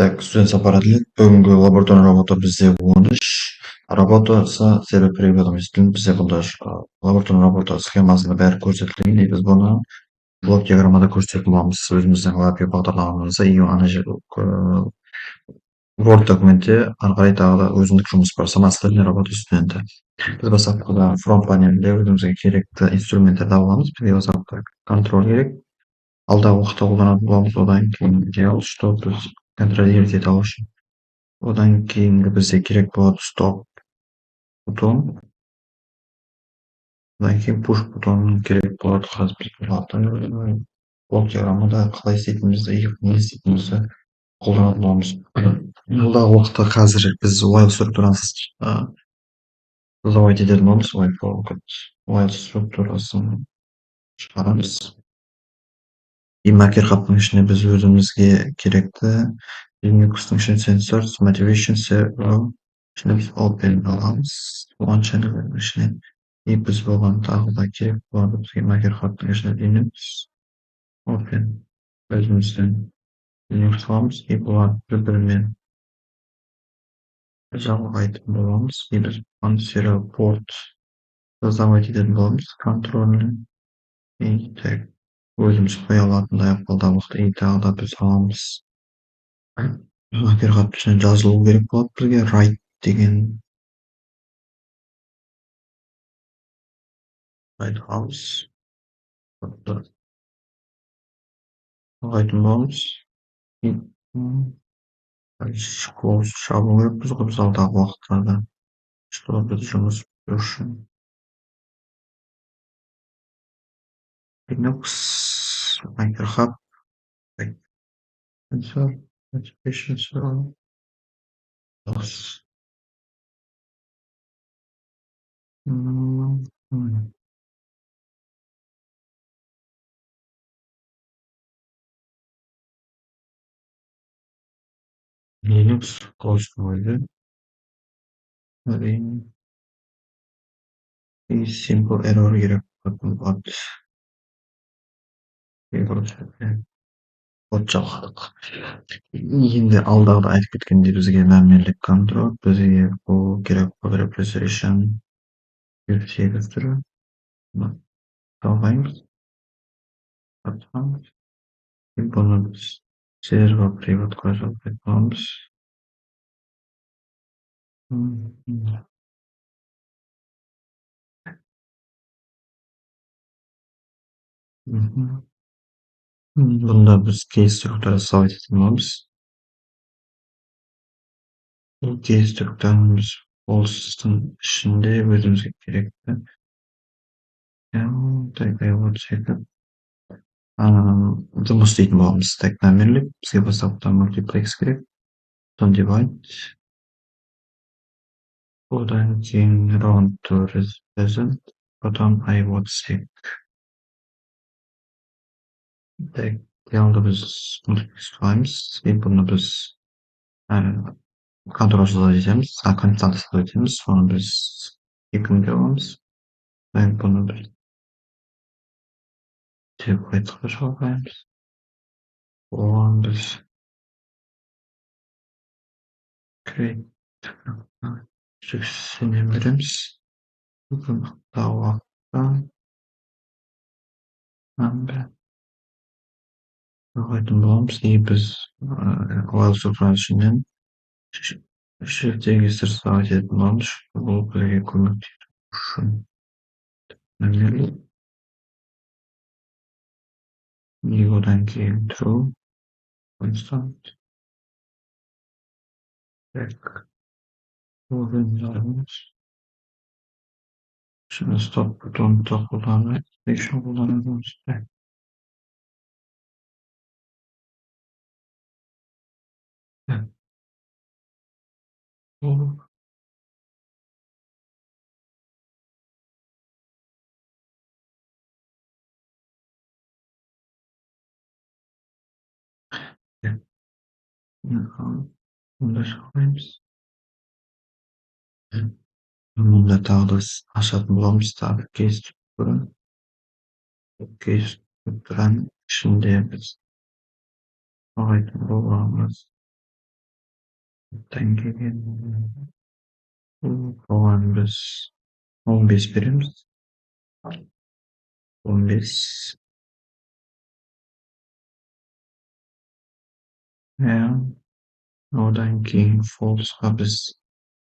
Так, студент сапарәтлек. Бүгүнкү лабораторный работа бизде 13. Работа себеп приготовитель бизде бул лабораторный работа схемасында баары көрсөтүлгөн. Биз буну блок диаграммада көрсөтүп алабыз өзүбүздүн лапи багдарламабызда. И аны же Word документте ары карай дагы да өзүндүк жумуш бар. Самостоятельная работа студента. Биз бастапкыда фронт панелде өзүбүзгө керектүү инструменттерди алып алабыз. Бизге бастапкы контроль керек. Алдағы уақытта қолданатын боламыз. Одан кейін что біз контролировать ете алу үшін. Одан кейінгі бізде керек болады стоп бутон. Одан кейін push бутонын керек болады. Қазір біз блок диаграммада қалай істейтінімізді, не істейтінімізді қолданатын боламыз. Алдағы уақытта қазір біз while структурасын создавать ететін боламыз. While структурасын шығарамыз. И макер қаптың ішіне біз өзімізге керекті Linux'тың ішіне sensors, motivation server ішіне біз open аламыз. One channel ішіне. И біз болған тағы да керек болады бізге макер қаптың ішіне Linux open өзімізден Linux аламыз. И бұлар бір-бірімен жалғайтын боламыз. И біз serial port создавать ететін боламыз. Контрольный. И так өзіміз қоя алатындай алдағы уақытта и тағы да біз аламыз. Макер қаптың ішіне жазылу керек болады бізге write деген аламыз. Алайтын боламыз. Close жабу керекпіз ғой біз алдағы уақыттарда. Что біз жұмыс үшін. Linux, макер хаб, sensor, motivation server. Linux close koydu. И simple error керек болады. Код жалғадық. Енді алдағыда айтып кеткендей бізге мәмілелік контроль, бізге бұл керек болады representation 28 түрі. Талғаймыз. Атқамыз. И бұны біз серверға приватқа жалып айтпамыз. Бұнда біз кейс структура салып ететін боламыз. Кейс структураны біз полыстың ішінде өзімізге керекті. Жұмыс істейтін боламыз. Так, мәмілік. Бізге бастапқыдан multiplex керек. Содан divide. Одан кейін round to present. Потом I would stick. Так, ялды біз multiplex қыламыз. И бұны біз контрол жасап етеміз. Констант жасап етеміз. Соны біз екінші аламыз. Бұны біз деп айтқыға жалғаймыз. Оған біз create жүксіне береміз. Бүгін уақытта айтын боламыз. И біз while структурасымен шрифтегі сыртсаға жететін боламыз. Бұл бізге көмектесу үшін мәмілі. И одан кейін true constant. Так. Одан жарымыз. Şimdi stop butonu da kullanmayı, değişim kullanıyoruz. Evet. Olur. Evet. Bunu da şalayımız. Bunu da tağda aşağıda bulamız tabi case strukturan. Case strukturan şimdi biz ayet bulamız. Одан кейін оған біз 15 береміз. 15. Одан кейін false'ға біз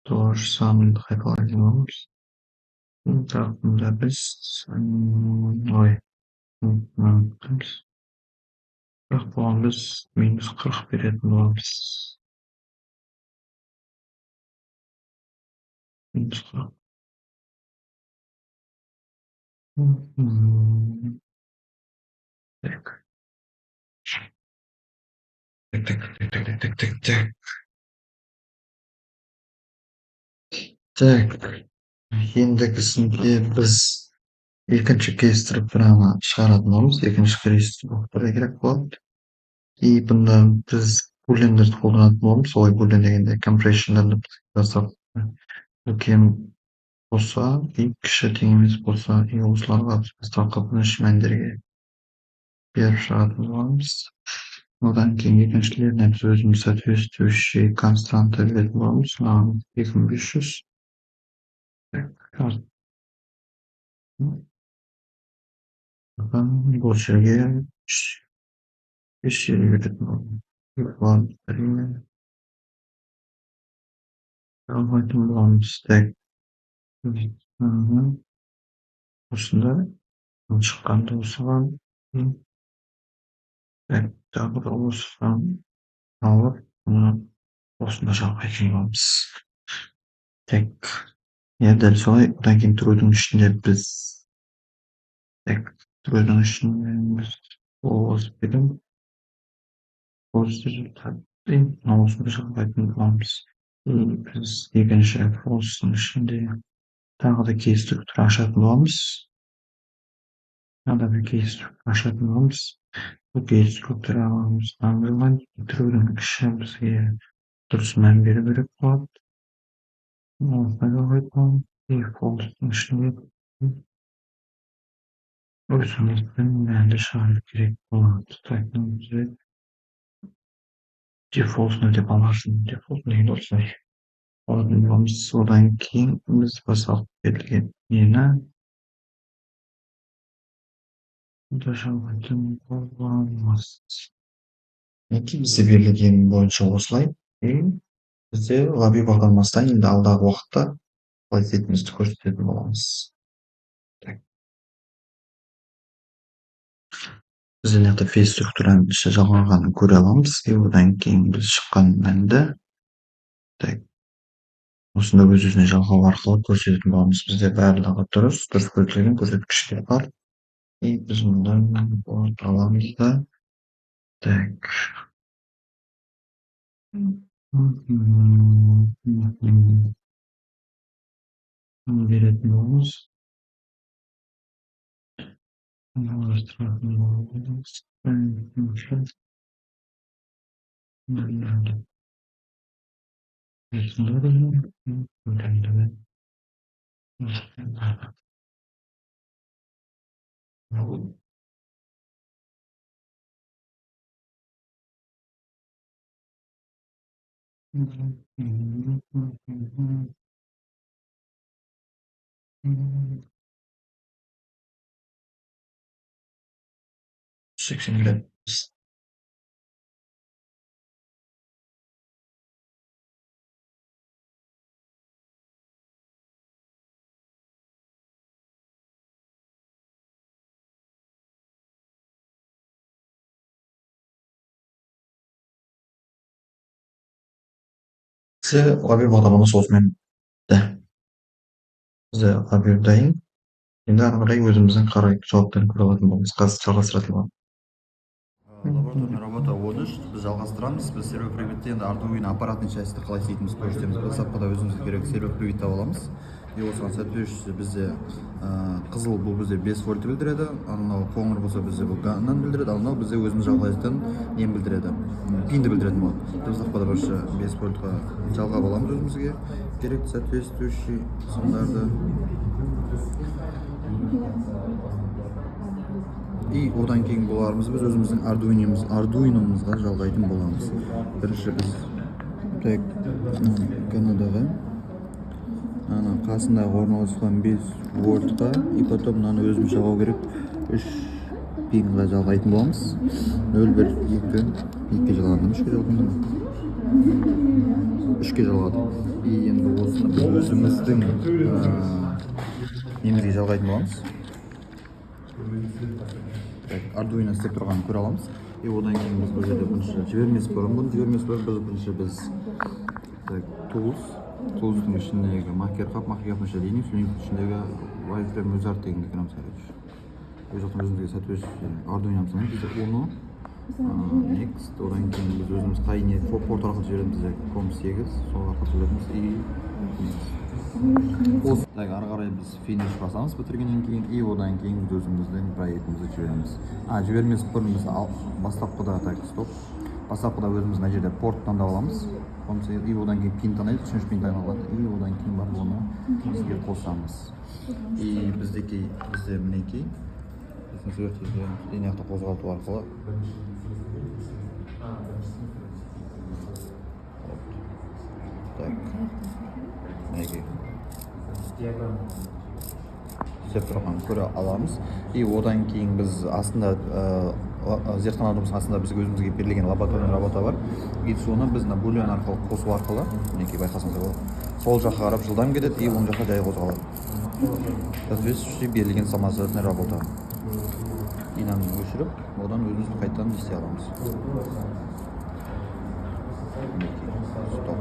тоже санын қайталайтын боламыз. Так, мұнда біз бірақ бұған біз -40 беретін боламыз. -40. Так. Так. Ендігісінде біз екінші кейс структураны шығаратын боламыз. Екінші кейс структура керек болады. И бұнда біз булендерді қолданатын боламыз. Олай булен дегенде компрессиондарды жасап үлкен болса, и кіші тең емес болса, и осыларға біз бастапқы бірінші мәндерге беріп шығатын боламыз. Одан кейін екіншілеріне біз өзіміз соответствующий константа беретін боламыз. Мынаған 2500. Бұл жерге 5 беретін боламыз. Алғайтын боламыз. Осында шыққанды осыған тағы бір осыған алып, осында жалғайтын боламыз. Так. Дәл солай. Одан кейін трудың ішінде біз трудың ішінде біз 9 берем. 9 результат. Осында жалғайтын боламыз. Біз екінші false'ның ішінде тағы да кейс структура ашатын боламыз. Тағы да бір кейс структура ашатын боламыз. Бұл кейс структурамыздан трудың іші бізге дұрыс мән беру керек болады. False'ның ішінде өзіміздің мәнді шығару керек болады. Default деп аласың. Default деген осылай. Одан кейін біз бастап берілген нені жалғайтын боламыз. Бізде берілген бойынша осылай. Бізде лаби бағдарламасынан енді алдағы уақытта қалай істейтінімізді көрсететін боламыз. Біз енді фейс структураның іші жалғанғанын көре аламыз. Одан кейін біз шыққан мәнді осында өз-өзіне жалғау арқылы көрсететін боламыз. Бізде барлығы дұрыс көрсетілген көрсеткіштер бар. И біз мұндан аламыз да. Так. Беретін боламыз. Лаби бағдарламасы осымен бітті. Бізде лаби дайын. Енді ары қарай өзіміздің жауаптарын көре алатын боламыз. Қазір жалғастыратын боламыз. Лабораторная работа вводыш, біз жалғастырамыз. Біз сервер привитте енді Arduino аппаратный частьті қалай істейтінімізді көрсетеміз. Біз саппада өзімізге керек сервер привит таба аламыз. И осыған соответствующий бізде қызыл бұл бізде 5 вольт білдіреді, анау қоңыр болса бізде бұл ганнан білдіреді, анау бізде өзіміз жалғайтын нем білдіреді, пинді білдіретін болады. Біз саппада бірінші 5 вольтқа жалғап аламыз өзімізге керек соответствующий сымдарды. И одан кейін бұларымыз біз өзіміздің Arduino'мызға жалғайтын боламыз. Бірінші біз Так, Канадаға. Ана қасындағы орналасқан 5 вортқа и потом мынаны өзіміз жалғау керек. 3 пинға жалғайтын боламыз. 0,1, 2 жалғадым, 3-ке жалғадым. 3-ке жалғадым. И енді осы біз өзіміздің немізге жалғайтын боламыз. Arduino істеп тұрғанын көре аламыз. И одан кейін біз бұл жерде бірінші жібермес бұрын біз бірінші Tools-тың ішіндегі маркердің ішіндегі ішіндегі wireframe wizard дегенді көреміз, короче. Бұл жақтан өзімізге соответствующий Arduino'мыз бар. Біз оны next, одан кейін біз өзіміз қай не порт арқылы жібереміз, COM8, сол арқылы жібереміз и осы ары қарай біз finish басамыз бітіргеннен кейін и одан кейін біз өзіміздің проектімізді жібереміз. Жібермес бұрын біз бастапқыда бастапқыда өзіміз мына жерде порт таңдап аламыз. И одан кейін пин таңдайды, 3-ші пин таңдалады. И одан кейін барып оны бізге қосамыз. И бізде мінекей линияқты қозғалту арқылы мінекей істеп тұрғанын көре аламыз. И одан кейін біз астында зертханамыздың астында бізге өзімізге берілген лабораторный работа бар. И соны біз бульон арқылы қосу арқылы, мінекей байқасаңыздар болады. Сол жаққа қарап жылдам кетеді и оң жаққа жай қозғалады. Соответствующий берілген самостоятельная работа. Инаны өшіріп, одан өзіміз қайтадан істей аламыз. Стоп.